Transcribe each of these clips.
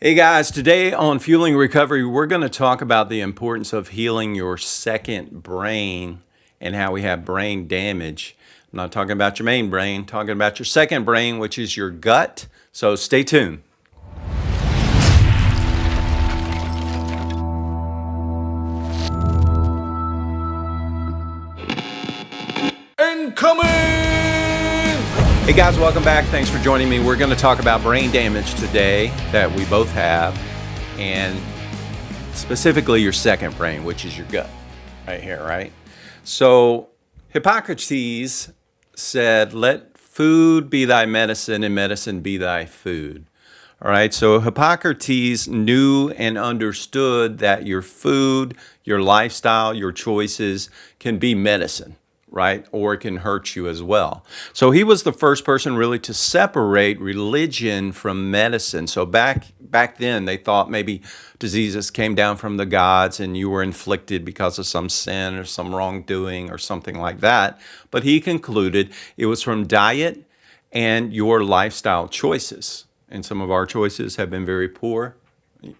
Hey guys, today on Fueling Recovery, we're going to talk about the importance of healing your second brain and how we have brain damage. I'm not talking about your main brain, talking about your second brain, which is your gut. So stay tuned. Incoming! Hey guys, welcome back. Thanks for joining me. We're going to talk about brain damage today that we both have, and specifically your second brain, which is your gut right here, right? So Hippocrates said, let food be thy medicine and medicine be thy food. All right, so Hippocrates knew and understood that your food, your lifestyle, your choices can be medicine, right? Or it can hurt you as well. So he was the first person really to separate religion from medicine. So back then they thought maybe diseases came down from the gods and you were inflicted because of some sin or some wrongdoing or something like that. But he concluded it was from diet and your lifestyle choices. And some of our choices have been very poor.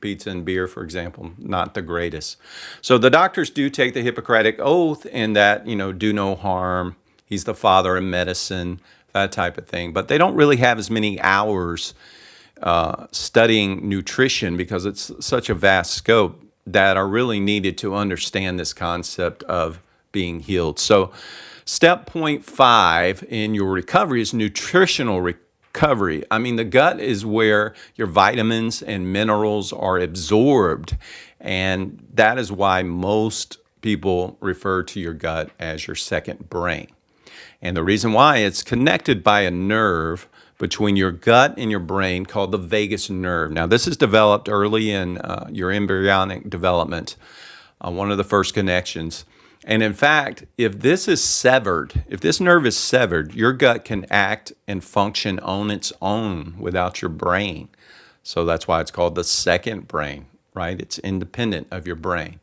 Pizza and beer, for example, not the greatest. So the doctors do take the Hippocratic Oath in that, do no harm. He's the father of medicine, that type of thing. But they don't really have as many hours studying nutrition because it's such a vast scope that are really needed to understand this concept of being healed. So step point 5 in your recovery is nutritional recovery. I mean, the gut is where your vitamins and minerals are absorbed. And that is why most people refer to your gut as your second brain. And the reason why, it's connected by a nerve between your gut and your brain called the vagus nerve. Now, this is developed early in your embryonic development, one of the first connections. And in fact, if this nerve is severed, your gut can act and function on its own without your brain. So that's why it's called the second brain, right? It's independent of your brain.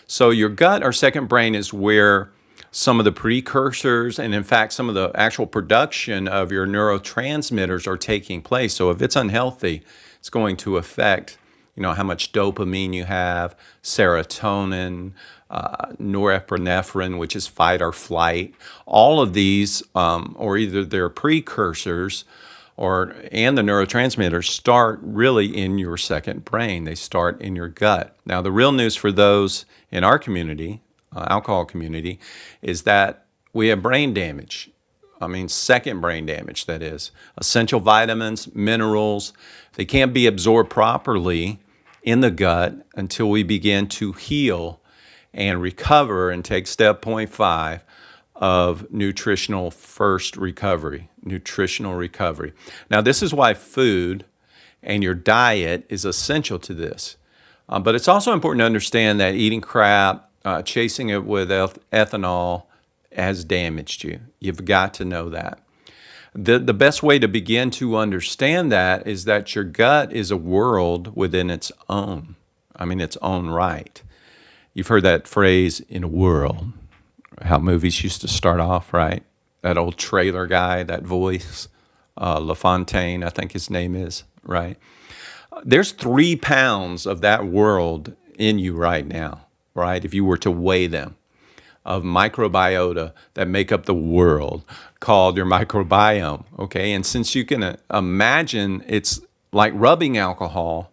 So your gut or second brain is where some of the precursors and in fact some of the actual production of your neurotransmitters are taking place. So if it's unhealthy, it's going to affect how much dopamine you have, serotonin, norepinephrine, which is fight or flight. All of these, or either they're precursors and the neurotransmitters start really in your second brain. They start in your gut. Now, the real news for those in our community, alcohol community, is that we have brain damage. Second brain damage, that is. Essential vitamins, minerals, they can't be absorbed properly in the gut until we begin to heal and recover and take step point 5 of nutritional recovery. Now, this is why food and your diet is essential to this. But it's also important to understand that eating crap, chasing it with ethanol has damaged you. You've got to know that. The best way to begin to understand that is that your gut is a world within its own right. You've heard that phrase, in a world, how movies used to start off, right? That old trailer guy, that voice, LaFontaine, I think his name is, right? There's 3 pounds of that world in you right now, right? If you were to weigh them, of microbiota that make up the world called your microbiome, okay? And since you can imagine, it's like rubbing alcohol.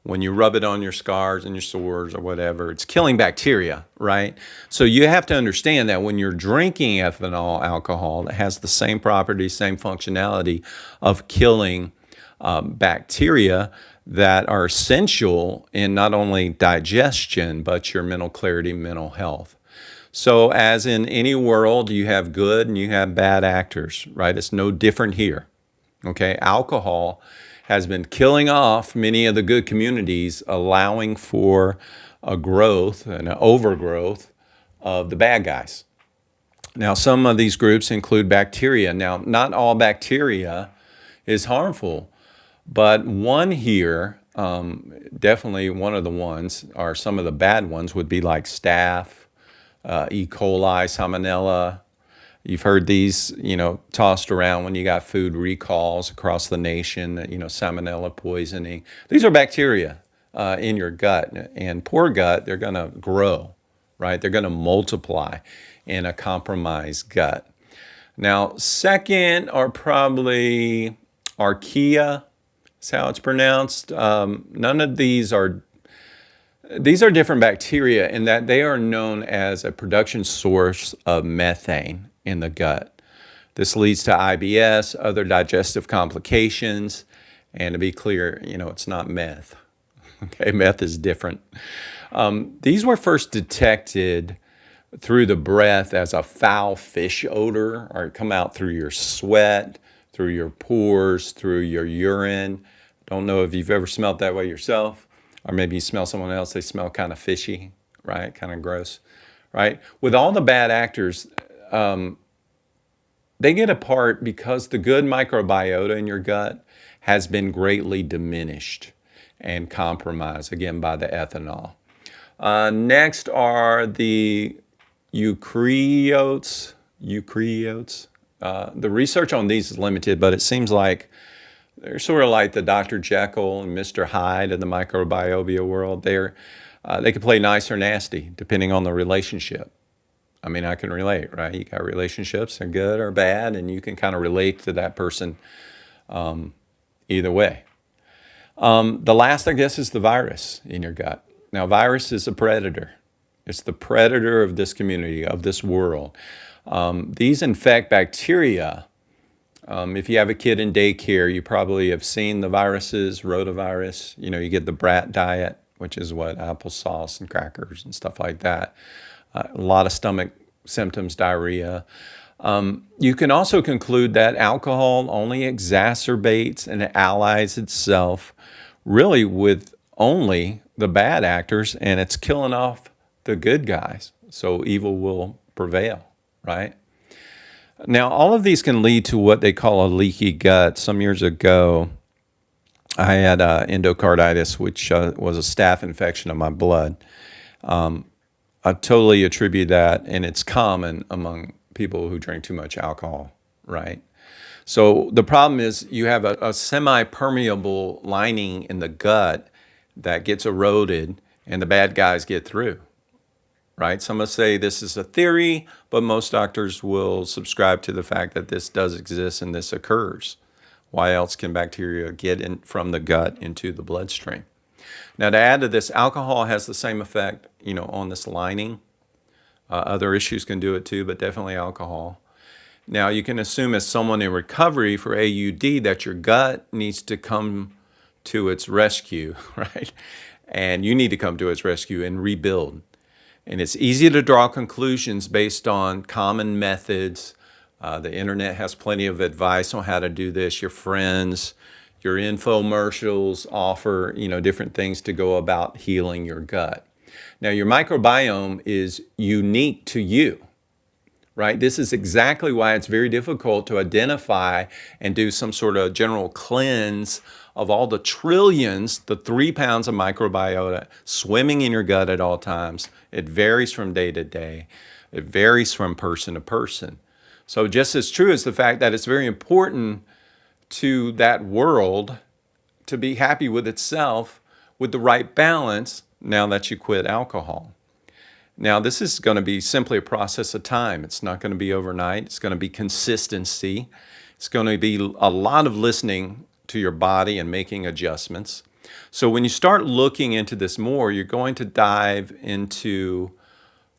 When you rub it on your scars and your sores or whatever, it's killing bacteria, right? So you have to understand that when you're drinking ethanol alcohol, that has the same properties, same functionality of killing bacteria that are essential in not only digestion, but your mental clarity, mental health. So as in any world, you have good and you have bad actors, right? It's no different here, okay? Alcohol has been killing off many of the good communities, allowing for a growth and an overgrowth of the bad guys. Now, some of these groups include bacteria. Now, not all bacteria is harmful, but one here, definitely one of the ones, or some of the bad ones would be like staph, E. coli, salmonella, You've heard these, tossed around when you got food recalls across the nation, salmonella poisoning. These are bacteria in your gut. And poor gut, they're going to grow, right? They're going to multiply in a compromised gut. Now, second are probably archaea, is how it's pronounced. None of these are different bacteria in that they are known as a production source of methane in the gut. This leads to IBS, other digestive complications, and to be clear, it's not meth. Okay, meth is different. These were first detected through the breath as a foul fish odor, or come out through your sweat, through your pores, through your urine. Don't know if you've ever smelled that way yourself, or maybe you smell someone else, they smell kind of fishy, right? Kind of gross, right? With all the bad actors, they get apart because the good microbiota in your gut has been greatly diminished and compromised, again, by the ethanol. Next are the eukaryotes. The research on these is limited, but it seems like they're sort of like the Dr. Jekyll and Mr. Hyde in the microbiota world. They can play nice or nasty depending on the relationship. I mean, I can relate, right? You got relationships, they're good or bad, and you can kind of relate to that person either way. The last, I guess, is the virus in your gut. Now, virus is a predator. It's the predator of this community, of this world. These infect bacteria. If you have a kid in daycare, you probably have seen the viruses, rotavirus. You get the brat diet, which is what, applesauce and crackers and stuff like that. A lot of stomach symptoms, diarrhea. You can also conclude that alcohol only exacerbates and allies itself really with only the bad actors, and it's killing off the good guys. So evil will prevail, right? Now, all of these can lead to what they call a leaky gut. Some years ago, I had endocarditis, which was a staph infection of my blood. I totally attribute that, and it's common among people who drink too much alcohol, right? So the problem is you have a semi-permeable lining in the gut that gets eroded, and the bad guys get through, right? Some will say this is a theory, but most doctors will subscribe to the fact that this does exist and this occurs. Why else can bacteria get in from the gut into the bloodstream? Now, to add to this, alcohol has the same effect, on this lining. Other issues can do it too, but definitely alcohol. Now, you can assume as someone in recovery for AUD that your gut needs to come to its rescue, right? And you need to come to its rescue and rebuild. And it's easy to draw conclusions based on common methods. The internet has plenty of advice on how to do this. Your friends, your infomercials offer, different things to go about healing your gut. Now, your microbiome is unique to you, right? This is exactly why it's very difficult to identify and do some sort of general cleanse of all the trillions, the 3 pounds of microbiota swimming in your gut at all times. It varies from day to day. It varies from person to person. So just as true as the fact that it's very important to that world to be happy with itself with the right balance now that you quit alcohol. Now, this is going to be simply a process of time. It's not going to be overnight. It's going to be consistency. It's going to be a lot of listening to your body and making adjustments. So when you start looking into this more, you're going to dive into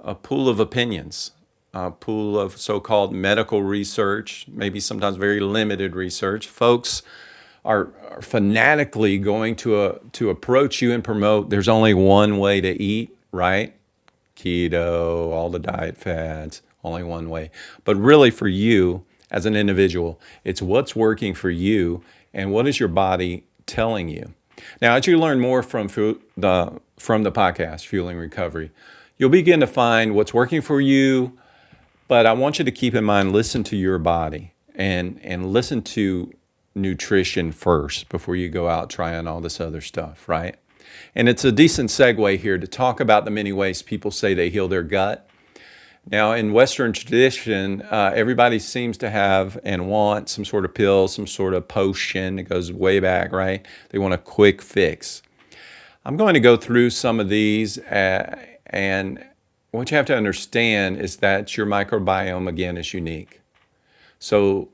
a pool of opinions, a pool of so-called medical research, maybe sometimes very limited research. Folks are fanatically going to approach you and promote there's only one way to eat, right? Keto, all the diet fads, only one way. But really for you as an individual, it's what's working for you and what is your body telling you. Now, as you learn more from the podcast, Fueling Recovery, you'll begin to find what's working for you. But I want you to keep in mind, listen to your body and listen to nutrition first before you go out trying all this other stuff, right? And it's a decent segue here to talk about the many ways people say they heal their gut. Now, in Western tradition, everybody seems to have and want some sort of pill, some sort of potion. It goes way back, right? They want a quick fix. I'm going to go through some of these, and what you have to understand is that your microbiome, again, is unique. So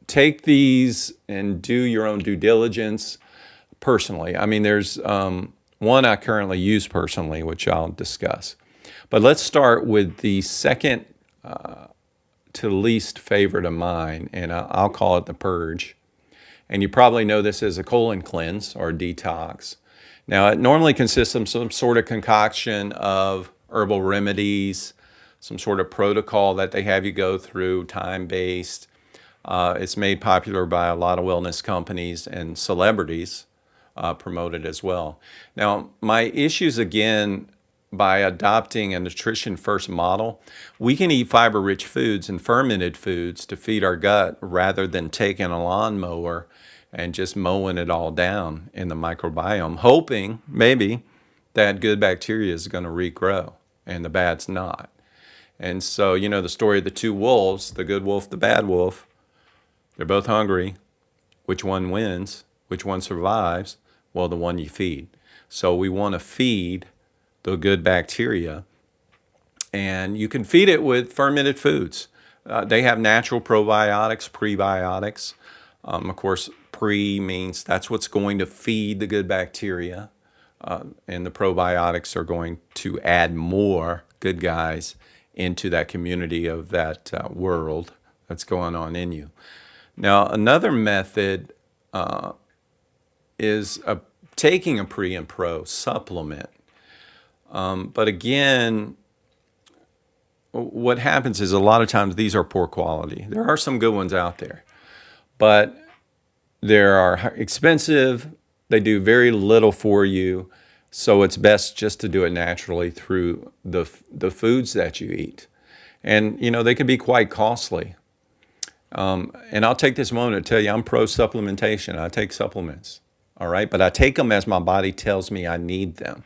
take these and do your own due diligence personally. I mean, there's one I currently use personally, which I'll discuss. But let's start with the second to least favorite of mine, and I'll call it the purge. And you probably know this as a colon cleanse or detox. Now, it normally consists of some sort of concoction of herbal remedies, some sort of protocol that they have you go through, time-based. It's made popular by a lot of wellness companies and celebrities promote it as well. Now, my issues again, by adopting a nutrition first model, we can eat fiber rich foods and fermented foods to feed our gut rather than taking a lawnmower and just mowing it all down in the microbiome, hoping maybe that good bacteria is going to regrow and the bad's not. And so, you know, the story of the two wolves, the good wolf, the bad wolf, they're both hungry. Which one wins? Which one survives? Well, the one you feed. So we want to feed the good bacteria, and you can feed it with fermented foods. They have natural probiotics, prebiotics. Of course, pre means that's what's going to feed the good bacteria, and the probiotics are going to add more good guys into that community of that world that's going on in you. Now, another method is taking a pre and pro supplement. But again, what happens is a lot of times these are poor quality. There are some good ones out there, but they are expensive. They do very little for you. So it's best just to do it naturally through the foods that you eat. And, you know, they can be quite costly. And I'll take this moment to tell you I'm pro supplementation. I take supplements, all right? But I take them as my body tells me I need them.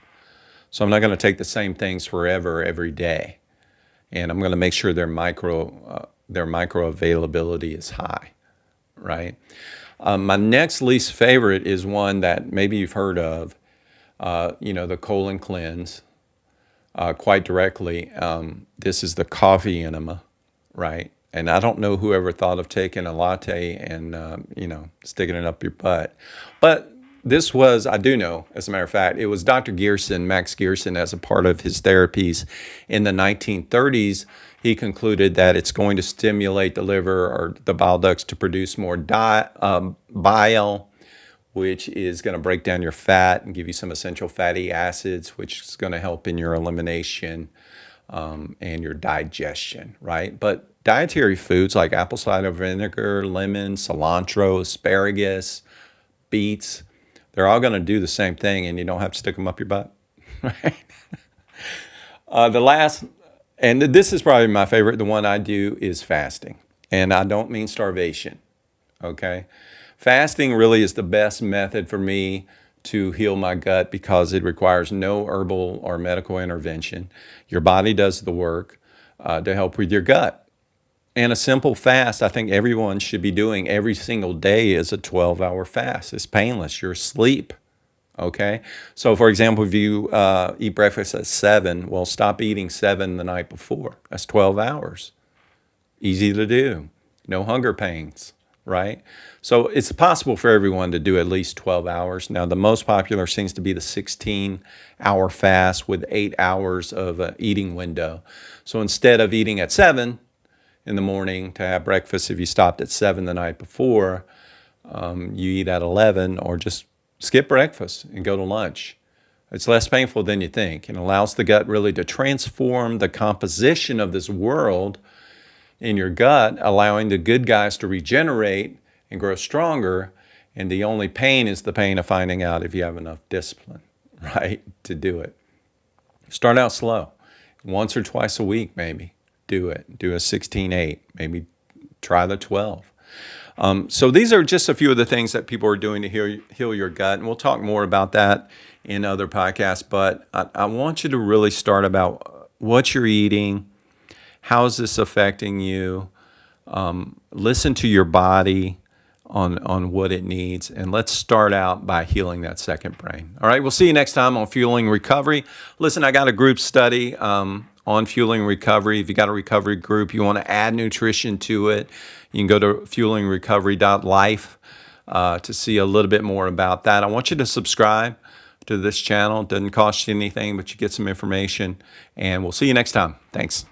So I'm not going to take the same things forever, every day. And I'm going to make sure their micro availability is high, right? My next least favorite is one that maybe you've heard of, you know, the colon cleanse, quite directly. This is the coffee enema, right? And I don't know whoever thought of taking a latte and, you know, sticking it up your butt. But this was, I do know, as a matter of fact, it was Dr. Gerson, Max Gerson, as a part of his therapies in the 1930s. He concluded that it's going to stimulate the liver or the bile ducts to produce more bile, which is going to break down your fat and give you some essential fatty acids, which is going to help in your elimination and your digestion, right? But dietary foods like apple cider vinegar, lemon, cilantro, asparagus, beets, they're all going to do the same thing, and you don't have to stick them up your butt, right? The last, and this is probably my favorite, the one I do is fasting. And I don't mean starvation, okay? Fasting really is the best method for me to heal my gut because it requires no herbal or medical intervention. Your body does the work to help with your gut. And a simple fast, I think everyone should be doing every single day, is a 12-hour fast. It's painless. You're asleep, okay? So, for example, if you eat breakfast at 7, well, stop eating 7 the night before. That's 12 hours. Easy to do. No hunger pains, right? So it's possible for everyone to do at least 12 hours. Now, the most popular seems to be the 16-hour fast with 8 hours of eating window. So instead of eating at 7 in the morning to have breakfast, if you stopped at 7 the night before, you eat at 11 or just skip breakfast and go to lunch. It's less painful than you think and allows the gut really to transform the composition of this world in your gut, allowing the good guys to regenerate and grow stronger. And the only pain is the pain of finding out if you have enough discipline, right, to do it. Start out slow, once or twice a week maybe. Do it. Do a 16-8. Maybe try the 12. So these are just a few of the things that people are doing to heal your gut. And we'll talk more about that in other podcasts. But I want you to really start about what you're eating, How is this affecting you? Listen to your body on what it needs, and let's start out by healing that second brain. All right, we'll see you next time on Fueling Recovery. Listen, I got a group study on fueling recovery. If you got a recovery group, you want to add nutrition to it, you can go to fuelingrecovery.life to see a little bit more about that. I want you to subscribe to this channel. It doesn't cost you anything, but you get some information, and we'll see you next time. Thanks.